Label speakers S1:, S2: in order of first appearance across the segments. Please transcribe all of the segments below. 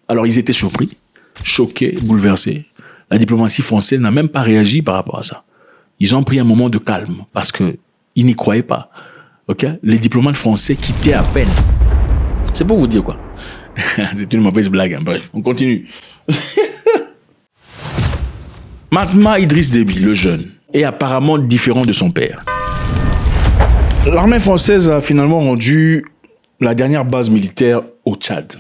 S1: Alors ils étaient surpris, choqués, bouleversés. La diplomatie française n'a même pas réagi par rapport à ça. Ils ont pris un moment de calme parce qu'ils n'y croyaient pas. Okay? Les diplomates français quittaient à peine. C'est pour vous dire quoi. C'est une mauvaise blague. Hein. Bref, on continue. Mahatma Idriss Déby, le jeune, est apparemment différent de son père. L'armée française a finalement rendu la dernière base militaire au Tchad.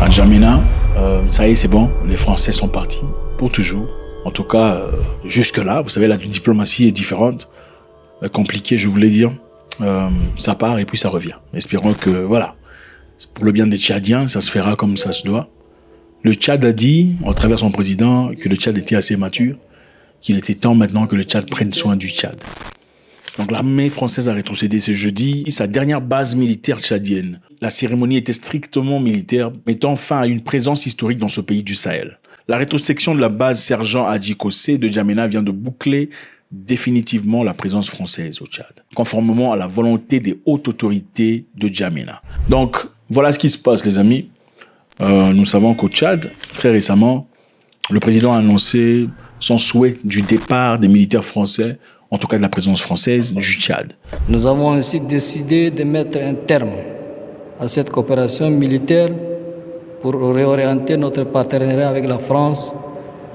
S1: À N'Djamena, ça y est, c'est bon, les Français sont partis pour toujours. En tout cas, jusque-là, vous savez, la diplomatie est différente, compliquée, je voulais dire. Ça part et puis ça revient. Espérons que, voilà, pour le bien des Tchadiens, ça se fera comme ça se doit. Le Tchad a dit, à travers son président, que le Tchad était assez mature, qu'il était temps maintenant que le Tchad prenne soin du Tchad. Donc l'armée française a rétrocédé ce jeudi sa dernière base militaire tchadienne. La cérémonie était strictement militaire, mettant fin à une présence historique dans ce pays du Sahel. La rétrospection de la base Sergent Hadji Kossé de N'Djamena vient de boucler définitivement la présence française au Tchad, conformément à la volonté des hautes autorités de N'Djamena. Donc, voilà ce qui se passe, les amis. Nous savons qu'au Tchad, très récemment, le président a annoncé son souhait du départ des militaires français, en tout cas de la présence française du Tchad.
S2: Nous avons ainsi décidé de mettre un terme à cette coopération militaire pour réorienter notre partenariat avec la France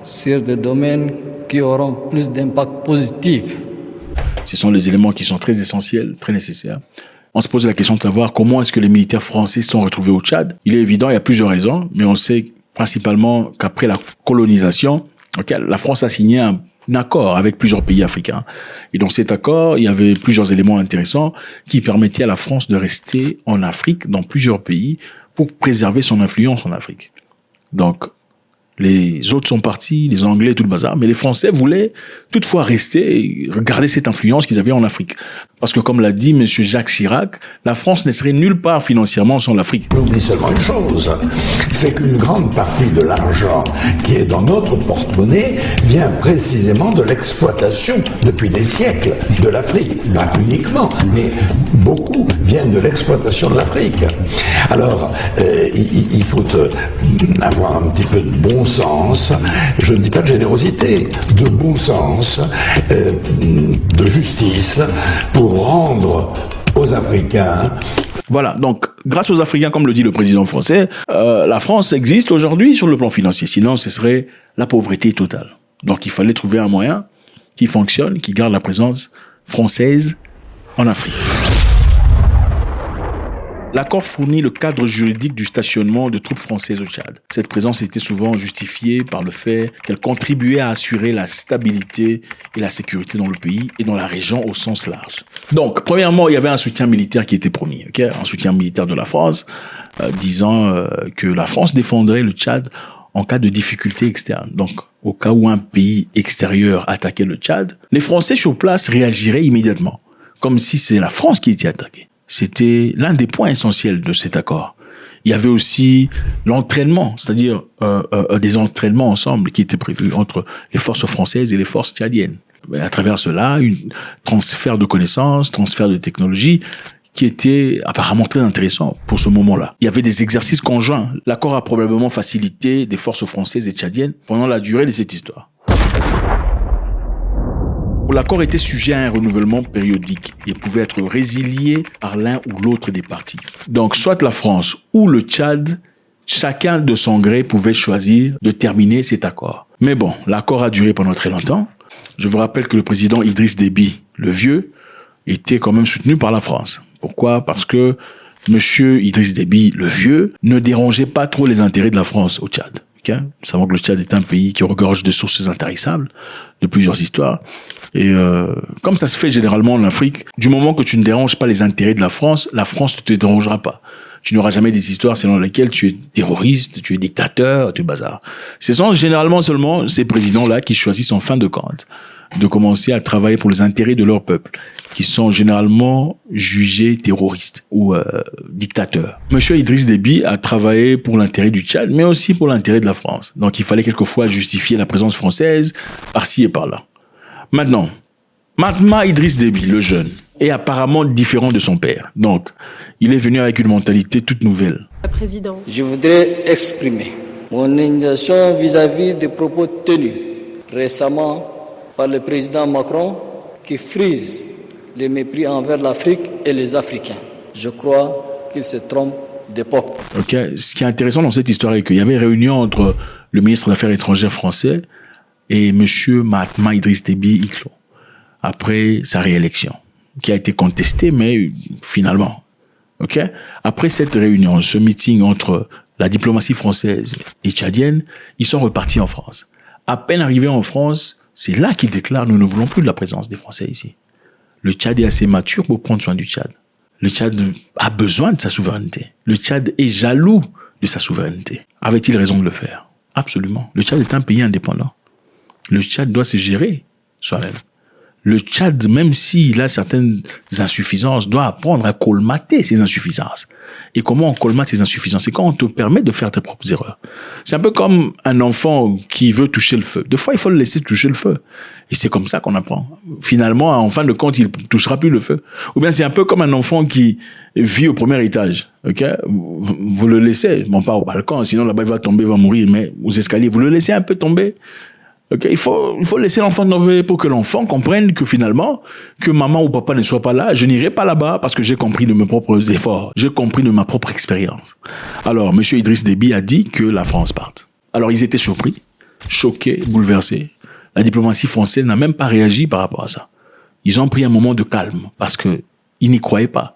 S2: sur des domaines qui auront plus d'impact positif.
S1: Ce sont les éléments qui sont très essentiels, très nécessaires. On se pose la question de savoir comment est-ce que les militaires français sont retrouvés au Tchad. Il est évident, il y a plusieurs raisons, mais on sait principalement qu'après la colonisation, la France a signé un accord avec plusieurs pays africains. Et dans cet accord, il y avait plusieurs éléments intéressants qui permettaient à la France de rester en Afrique, dans plusieurs pays, pour préserver son influence en Afrique. Donc, les autres sont partis, les Anglais, tout le bazar, mais les Français voulaient toutefois rester et garder cette influence qu'ils avaient en Afrique. Parce que, comme l'a dit M. Jacques Chirac, la France ne serait nulle part financièrement sans l'Afrique.
S3: On oublie seulement une chose, c'est qu'une grande partie de l'argent qui est dans notre porte-monnaie vient précisément de l'exploitation, depuis des siècles, de l'Afrique. Pas uniquement, mais beaucoup viennent de l'exploitation de l'Afrique. Alors, il faut avoir un petit peu de bon sens, je ne dis pas de générosité, de bon sens, de justice, pour rendre aux Africains.
S1: Voilà, donc grâce aux Africains, comme le dit le président français, la France existe aujourd'hui sur le plan financier. Sinon, ce serait la pauvreté totale. Donc il fallait trouver un moyen qui fonctionne, qui garde la présence française en Afrique. L'accord fournit le cadre juridique du stationnement de troupes françaises au Tchad. Cette présence était souvent justifiée par le fait qu'elle contribuait à assurer la stabilité et la sécurité dans le pays et dans la région au sens large. Donc, premièrement, il y avait un soutien militaire qui était promis, un soutien militaire de la France, disant que la France défendrait le Tchad en cas de difficulté externe. Donc, au cas où un pays extérieur attaquait le Tchad, les Français sur place réagiraient immédiatement, comme si c'est la France qui était attaquée. C'était l'un des points essentiels de cet accord. Il y avait aussi l'entraînement, c'est-à-dire des entraînements ensemble qui étaient prévus entre les forces françaises et les forces tchadiennes. Mais à travers cela, un transfert de connaissances, transfert de technologies qui était apparemment très intéressant pour ce moment-là. Il y avait des exercices conjoints. L'accord a probablement facilité des forces françaises et tchadiennes pendant la durée de cette histoire. L'accord était sujet à un renouvellement périodique et pouvait être résilié par l'un ou l'autre des parties. Donc, soit la France ou le Tchad, chacun de son gré pouvait choisir de terminer cet accord. Mais bon, l'accord a duré pendant très longtemps. Je vous rappelle que le président Idriss Déby, le vieux, était quand même soutenu par la France. Pourquoi ? Parce que Monsieur Idriss Déby, le vieux, ne dérangeait pas trop les intérêts de la France au Tchad. Nous savons que le Tchad est un pays qui regorge de sources intarissables, de plusieurs histoires. Et comme ça se fait généralement en Afrique, du moment que tu ne déranges pas les intérêts de la France ne te dérangera pas. Tu n'auras jamais des histoires selon lesquelles tu es terroriste, tu es dictateur, tu es bazar. Ce sont généralement seulement ces présidents-là qui choisissent en fin de compte de commencer à travailler pour les intérêts de leur peuple, qui sont généralement jugés terroristes ou dictateurs. Monsieur Idriss Déby a travaillé pour l'intérêt du Tchad, mais aussi pour l'intérêt de la France. Donc il fallait quelquefois justifier la présence française par-ci et par-là. Maintenant, Mahatma Idriss Déby, le jeune, est apparemment différent de son père. Donc, il est venu avec une mentalité toute nouvelle.
S4: La présidence.
S2: Je voudrais exprimer mon indignation vis-à-vis des propos tenus récemment par le président Macron qui frise les mépris envers l'Afrique et les Africains. Je crois qu'il se trompe d'époque.
S1: Ok. Ce qui est intéressant dans cette histoire est qu'il y avait réunion entre le ministre des Affaires étrangères français et monsieur Mahatma Idriss Déby Itno, après sa réélection, qui a été contestée, mais finalement. Ok. Après cette réunion, ce meeting entre la diplomatie française et tchadienne, ils sont repartis en France. À peine arrivés en France, c'est là qu'ils déclarent « Nous ne voulons plus de la présence des Français ici ». Le Tchad est assez mature pour prendre soin du Tchad. Le Tchad a besoin de sa souveraineté. Le Tchad est jaloux de sa souveraineté. Avait-il raison de le faire? Absolument. Le Tchad est un pays indépendant. Le Tchad doit se gérer soi-même. Le Tchad, même s'il a certaines insuffisances, doit apprendre à colmater ses insuffisances. Et comment on colmate ses insuffisances? C'est quand on te permet de faire tes propres erreurs. C'est un peu comme un enfant qui veut toucher le feu. Des fois, il faut le laisser toucher le feu. Et c'est comme ça qu'on apprend. Finalement, en fin de compte, il ne touchera plus le feu. Ou bien c'est un peu comme un enfant qui vit au premier étage. Ok? Vous le laissez, bon, pas au balcon, sinon là-bas il va tomber, il va mourir, mais aux escaliers, vous le laissez un peu tomber. Okay, il faut laisser l'enfant tomber pour que l'enfant comprenne que finalement, que maman ou papa ne soit pas là, je n'irai pas là-bas parce que j'ai compris de mes propres efforts, j'ai compris de ma propre expérience. Alors, monsieur Idriss Déby a dit que la France parte. Alors, ils étaient surpris, choqués, bouleversés. La diplomatie française n'a même pas réagi par rapport à ça. Ils ont pris un moment de calme parce que ils n'y croyaient pas.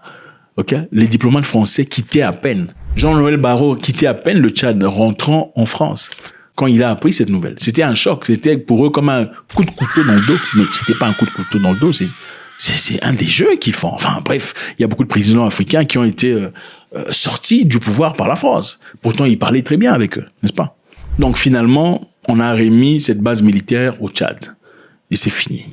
S1: Okay? Les diplomates français quittaient à peine. Jean-Noël Barrot quittait à peine le Tchad, rentrant en France. Quand il a appris cette nouvelle, c'était un choc. C'était pour eux comme un coup de couteau dans le dos. Mais c'était pas un coup de couteau dans le dos, c'est un des jeux qu'ils font. Enfin, bref, il y a beaucoup de présidents africains qui ont été sortis du pouvoir par la France. Pourtant, ils parlaient très bien avec eux, n'est-ce pas? Donc, finalement, on a remis cette base militaire au Tchad. Et c'est fini.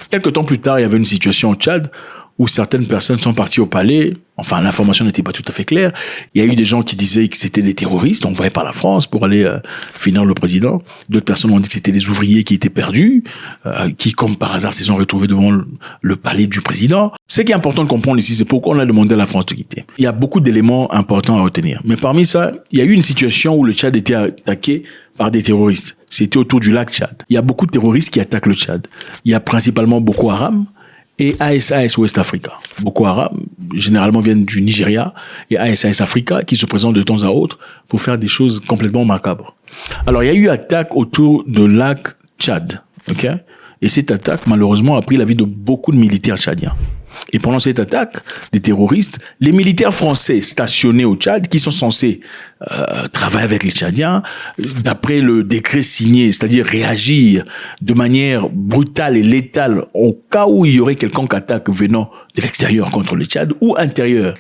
S1: Quelques temps plus tard, il y avait une situation au Tchad où certaines personnes sont parties au palais. Enfin, l'information n'était pas tout à fait claire. Il y a eu des gens qui disaient que c'était des terroristes envoyés par la France pour aller finir le président. D'autres personnes ont dit que c'était des ouvriers qui étaient perdus, qui, comme par hasard, se sont retrouvés devant le palais du président. Ce qui est important de comprendre ici, c'est pourquoi on a demandé à la France de quitter. Il y a beaucoup d'éléments importants à retenir. Mais parmi ça, il y a eu une situation où le Tchad était attaqué par des terroristes. C'était autour du lac Tchad. Il y a beaucoup de terroristes qui attaquent le Tchad. Il y a principalement Boko Haram et ASAS West Africa. Boko Haram, généralement, viennent du Nigeria, et ASAS Africa, qui se présentent de temps à autre pour faire des choses complètement macabres. Alors, il y a eu attaque autour de lac Tchad, ok? Et cette attaque, malheureusement, a pris la vie de beaucoup de militaires tchadiens. Et pendant cette attaque, les terroristes, les militaires français stationnés au Tchad, qui sont censés travailler avec les Tchadiens, d'après le décret signé, c'est-à-dire réagir de manière brutale et létale au cas où il y aurait quelconque attaque venant de l'extérieur contre le Tchad ou intérieur.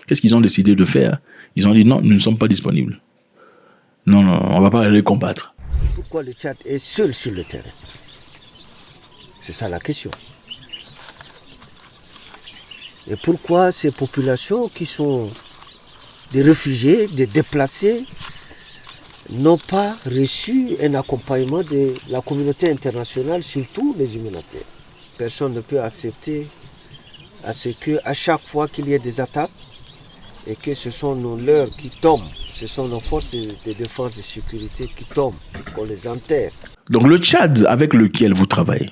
S1: Qu'est-ce qu'ils ont décidé de faire? Ils ont dit non, nous ne sommes pas disponibles. Non, on ne va pas aller combattre.
S5: Pourquoi le Tchad est seul sur le terrain? C'est ça la question. Et pourquoi ces populations qui sont des réfugiés, des déplacés, n'ont pas reçu un accompagnement de la communauté internationale, surtout les humanitaires? Personne ne peut accepter à ce qu'à chaque fois qu'il y ait des attaques, et que ce sont nos leurs qui tombent, ce sont nos forces de défense et de sécurité qui tombent, qu'on les enterre.
S1: Donc le Tchad avec lequel vous travaillez,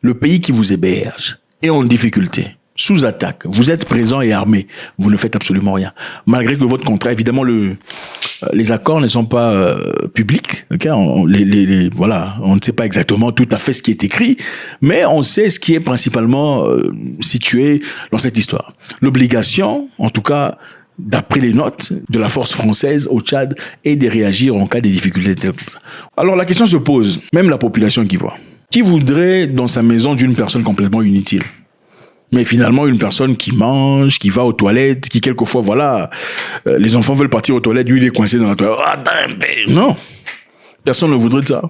S1: le pays qui vous héberge, est en difficulté, sous attaque. Vous êtes présent et armé. Vous ne faites absolument rien. Malgré que votre contrat, évidemment, les accords ne sont pas publics. Okay? Voilà, on ne sait pas exactement tout à fait ce qui est écrit, mais on sait ce qui est principalement situé dans cette histoire. L'obligation, en tout cas, d'après les notes de la force française au Tchad, est de réagir en cas de difficultés telles que ça. Alors la question se pose, même la population qui voit. Qui voudrait dans sa maison d'une personne complètement inutile? Mais finalement, une personne qui mange, qui va aux toilettes, qui quelquefois, voilà, les enfants veulent partir aux toilettes, lui il est coincé dans la toilette. Non, personne ne voudrait de ça.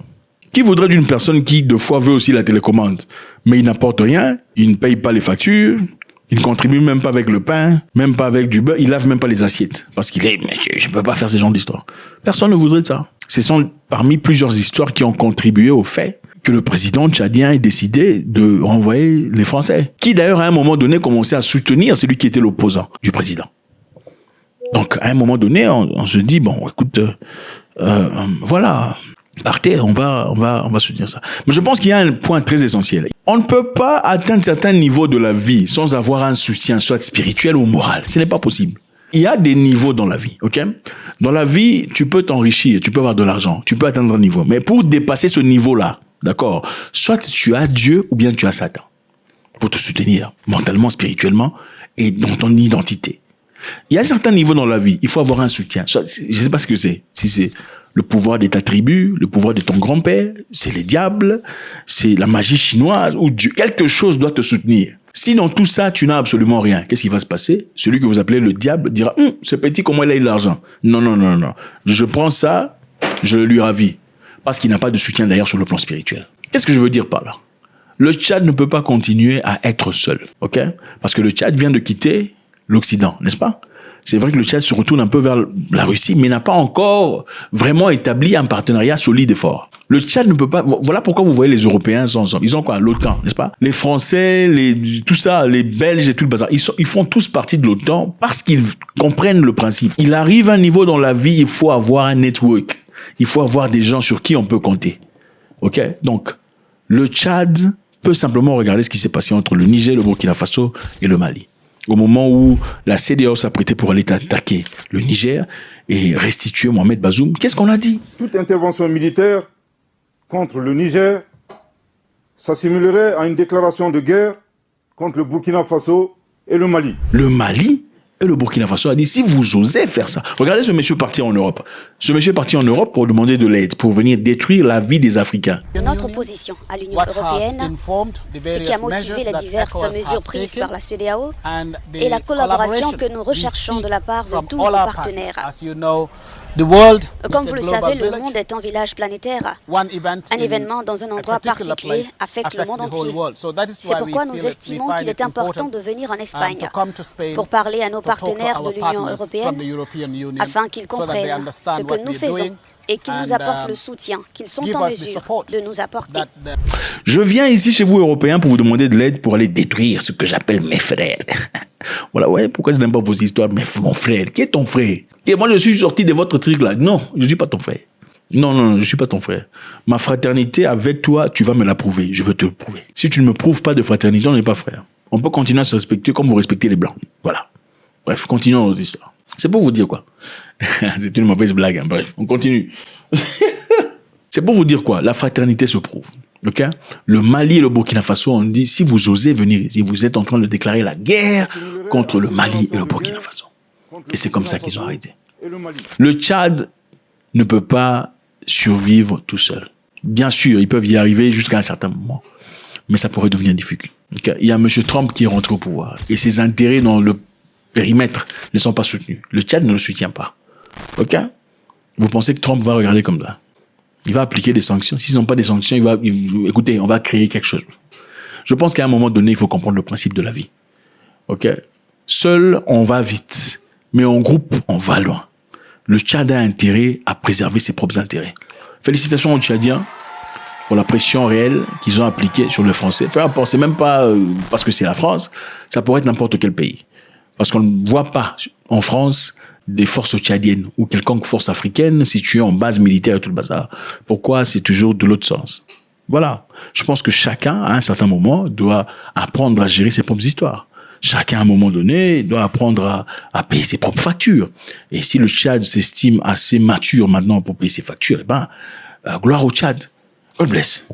S1: Qui voudrait d'une personne qui, de fois, veut aussi la télécommande, mais il n'apporte rien, il ne paye pas les factures, il ne contribue même pas avec le pain, même pas avec du beurre, il lave même pas les assiettes, parce qu'il est, monsieur, je ne peux pas faire ce genre d'histoire. Personne ne voudrait de ça. Ce sont parmi plusieurs histoires qui ont contribué au fait que le président tchadien ait décidé de renvoyer les Français, qui d'ailleurs à un moment donné commençait à soutenir celui qui était l'opposant du président. Donc à un moment donné, on se dit bon, écoute, voilà, partez, on va soutenir ça. Mais je pense qu'il y a un point très essentiel. On ne peut pas atteindre certains niveaux de la vie sans avoir un soutien, soit spirituel ou moral. Ce n'est pas possible. Il y a des niveaux dans la vie, ok? Dans la vie, tu peux t'enrichir, tu peux avoir de l'argent, tu peux atteindre un niveau. Mais pour dépasser ce niveau-là, d'accord, soit tu as Dieu ou bien tu as Satan pour te soutenir mentalement, spirituellement et dans ton identité. Il y a certains niveaux dans la vie, il faut avoir un soutien. Je ne sais pas ce que c'est. Si c'est le pouvoir de ta tribu, le pouvoir de ton grand-père, c'est les diables, c'est la magie chinoise ou Dieu. Quelque chose doit te soutenir. Si dans tout ça, tu n'as absolument rien, qu'est-ce qui va se passer? Celui que vous appelez le diable dira « ce petit, comment il a eu de l'argent ?» Non. Je prends ça, je le lui ravis. Parce qu'il n'a pas de soutien d'ailleurs sur le plan spirituel. Qu'est-ce que je veux dire par là? Le Tchad ne peut pas continuer à être seul, ok? Parce que le Tchad vient de quitter l'Occident, n'est-ce pas? C'est vrai que le Tchad se retourne un peu vers la Russie, mais n'a pas encore vraiment établi un partenariat solide et fort. Le Tchad ne peut pas... Voilà pourquoi vous voyez les Européens sont ensemble. Ils ont quoi? L'OTAN, n'est-ce pas? Les Français, tout ça, les Belges et tout le bazar. Ils font tous partie de l'OTAN parce qu'ils comprennent le principe. Il arrive à un niveau dans la vie, il faut avoir un network. Il faut avoir des gens sur qui on peut compter. OK? Donc, le Tchad peut simplement regarder ce qui s'est passé entre le Niger, le Burkina Faso et le Mali. Au moment où la CEDEAO s'apprêtait pour aller attaquer le Niger et restituer Mohamed Bazoum, qu'est-ce qu'on a dit?
S4: Toute intervention militaire contre le Niger s'assimilerait à une déclaration de guerre contre le Burkina Faso et le Mali.
S1: Le Mali et le Burkina Faso a dit, si vous osez faire ça, regardez ce monsieur parti en Europe. Ce monsieur est parti en Europe pour demander de l'aide, pour venir détruire la vie des Africains.
S6: Notre opposition à l'Union européenne, ce qui a motivé les diverses mesures prises par la CEDEAO et la collaboration que nous recherchons de la part de tous nos partenaires. Comme vous le savez, le monde est un village planétaire. Un événement dans un endroit particulier affecte le monde entier. C'est pourquoi nous estimons qu'il est important de venir en Espagne pour parler à nos partenaires de l'Union européenne afin qu'ils comprennent ce que nous faisons et qu'ils nous apportent le soutien qu'ils sont en mesure de nous apporter.
S1: Je viens ici chez vous, Européens, pour vous demander de l'aide pour aller détruire ce que j'appelle mes frères. Voilà, ouais, pourquoi je n'aime pas vos histoires? Mais mon frère, qui est ton frère? Et moi, je suis sorti de votre truc là. Non, je ne suis pas ton frère. Non, je ne suis pas ton frère. Ma fraternité avec toi, tu vas me la prouver. Je veux te le prouver. Si tu ne me prouves pas de fraternité, on n'est pas frère. On peut continuer à se respecter comme vous respectez les Blancs. Voilà. Bref, continuons notre histoire. C'est pour vous dire quoi? C'est une mauvaise blague. Hein. Bref, on continue. C'est pour vous dire quoi? La fraternité se prouve. Okay? Le Mali et le Burkina Faso ont dit, si vous osez venir ici, vous êtes en train de déclarer la guerre contre le Mali et le Burkina Faso. Et c'est comme ça qu'ils ont arrêté. Le Tchad ne peut pas survivre tout seul. Bien sûr, ils peuvent y arriver jusqu'à un certain moment. Mais ça pourrait devenir difficile. Okay? Il y a M. Trump qui est rentré au pouvoir. Et ses intérêts dans le périmètre ne sont pas soutenus. Le Tchad ne le soutient pas. OK? Vous pensez que Trump va regarder comme ça? Il va appliquer des sanctions. S'ils n'ont pas des sanctions, écoutez, on va créer quelque chose. Je pense qu'à un moment donné, il faut comprendre le principe de la vie. OK? Seul, on va vite. Mais en groupe, on va loin. Le Tchad a intérêt à préserver ses propres intérêts. Félicitations aux Tchadiens pour la pression réelle qu'ils ont appliquée sur le Français. Peu importe, c'est même pas parce que c'est la France, ça pourrait être n'importe quel pays. Parce qu'on ne voit pas en France des forces tchadiennes ou quelconque force africaine située en base militaire et tout le bazar. Pourquoi c'est toujours de l'autre sens? Voilà. Je pense que chacun, à un certain moment, doit apprendre à gérer ses propres histoires. Chacun, à un moment donné, doit apprendre à payer ses propres factures. Et si le Tchad s'estime assez mature maintenant pour payer ses factures, gloire au Tchad. God bless.